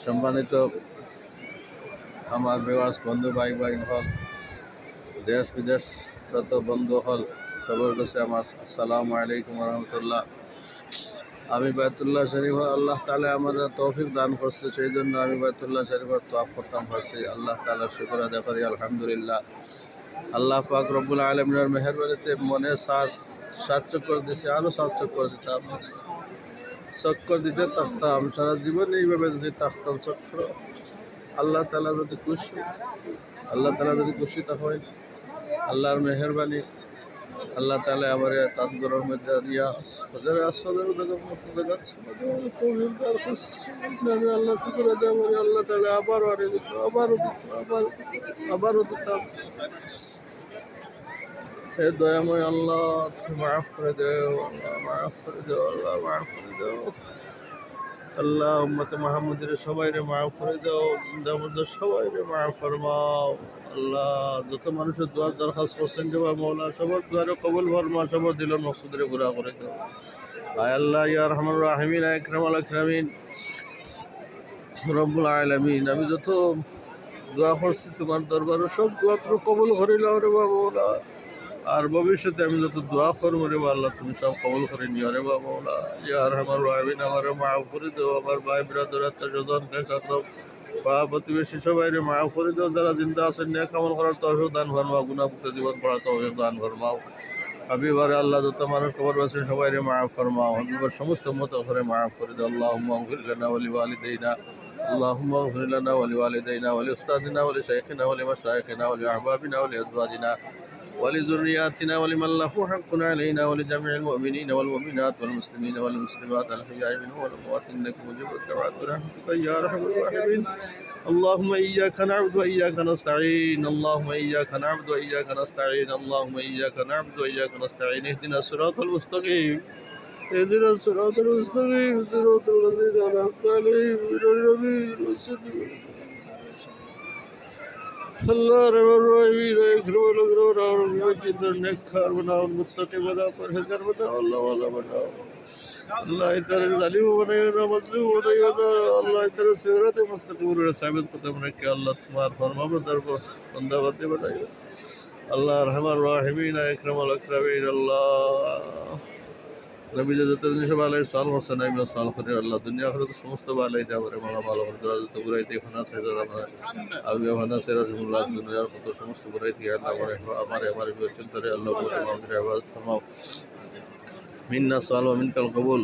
সম্মানিত আমার ভিউয়ার্স বন্ধু ভাই হল, দেশ বিদেশরত বন্ধু হল, সবার কাছে আমার আসসালামু আলাইকুম রহমতুল্লাহ। আমি বায়তুল্লাহ শরীফ আল্লাহ তাআলা আমার তৌফিক দান করছে, সেই জন্য আমি বায়তুল্লাহ শরীফের তওয়াফ করতাম পারছি। আল্লাহ তাআলার শুকর আদায় করি আলহামদুলিল্লাহ। আল্লাহ পাক রব্বুল আলামিনের মেহেরবানিতে মনে সাত চক্কর দিছে, আরও 7 চক্কর দিতাম, চক্কর দিতে থাকতাম সারা জীবন। এইভাবে যদি থাকতাম চক্র, আল্লাহ তাআলা যদি খুশি হয়, আল্লাহর মেহেরবানি, আল্লাহ তাআলা আমার তার ঘরের মধ্যে দিয়া হাজারে আসরের মতো জায়গা আমি আল্লাহ শুকর আদায় করি। আল্লাহ তাআলা আবারও দিতাম। হে দয়াময় আল্লাহ, মাফ করে দেও, মাফ করে দেও, আল্লাহ মাফ করে দেও। আল্লাহ উম্মতে মুহাম্মাদের সবাইরে মাফ করে দাও, জিন্দার মধ্যে সবাইরে মাফ ফরমাও। আল্লাহ যত মানুষের দোয়ার দরখাস্ত করছেন যে মৌলা, সবার দোয়ারে কবুল ফরমা, সবার দিলের মকসুদরে পুরা করে দাও। আয় আল্লাহ ইয়া রহমান রাহিমিন, আকরামাল আকরামিন রব্বুল আলামিন, আমি যত দোয়া করছি তোমার দরবারে সব দোয়া তুমি কবুল করে নাও রে মৌলা। আর ভবিষ্যতে আমি যত দোয়া করবো রে আল্লাহ, তুমি সব কবল করে নিও রে বাবা। ইয়া রহমান রাহিমিন, আমার মাফ করে দেও, আমার ভাই ব্রাদার আত্মীয়স্বজনকে ছাত্র পাড়া প্রতিবেশী সবাইরে মাফ করে দেও। যারা জিন্দা আছেন নেক আমল করার তৌফিক দান ফরমাও, গুনাহমুক্ত জীবন করার তৌফিক দান ফরমাও। হাবিবারে আল্লাহ যত মানুষ কবর আছেন সবাইরে মাফ ফরমাও, হাবিবার সমস্ত মত করে মাফ করে দেও। আল্লাহুম্মা ইগফির লানা ওয়া লিওয়ালিদাইনা, আল্লাহুম্মা ইগফির লানা ওয়া লিওয়ালিদাইনা ওয়া লিউস্তাদিনা ওয়া লিশাইখিনা ওয়া লিমাশাইখিনা ওয়া লিআহবাবিনা ওয়া লিআজওয়াজিনা ولذرياتنا ولمن له حق علينا ولجميع المؤمنين والمؤمنات والمسلمين والمسلمات الأحياء منهم والأموات إنك مجيب الدعوات برحمتك يا أرحم الراحمين. اللهم إياك نعبد وإياك نستعين، اللهم إياك نعبد وإياك نستعين، اللهم إياك نعبد وإياك نستعين. اهدنا الصراط المستقيم، اهدنا الصراط المستقيم، صراط الذين أنعمت عليهم غير المغضوب عليهم. اللہ رحمان الرحیم، اکرم الاکرام، جندر نیکار بناؤ، متقی بناؤ، پرہیزگار بناؤ، اللہ والا بناؤ۔ اللہ تعالی ظالم بنائیو نہ مظلوم بنائیو نہ، اللہ تعالی صراط مستقیم پر ثابت قدم رکھے، اللہ تمہارا فرما بردار بندہ بندی بنائیو۔ اللہ رحمان الرحیم، اکرم الاکرامین، اللہ নবী যত জিনিস ভালোই সাল করছে না, আমি সাল করি আল্লাহ দুনিয়া আখিরাতে সমস্ত ভালোই দেওয়া করে মালা ভালো করে দেওয়া যত ঘুরাইতে খানা সাইদার আমি খানা সেরা রসুল্লাহ দুনিয়ার কত সমস্ত ঘুরাইতে আল্লাহ আমার চিন্তারে আল্লাহ আমাদের ইবাদত ফরমাও। মিন্না সাল ওয়া মিনকাল কবুল।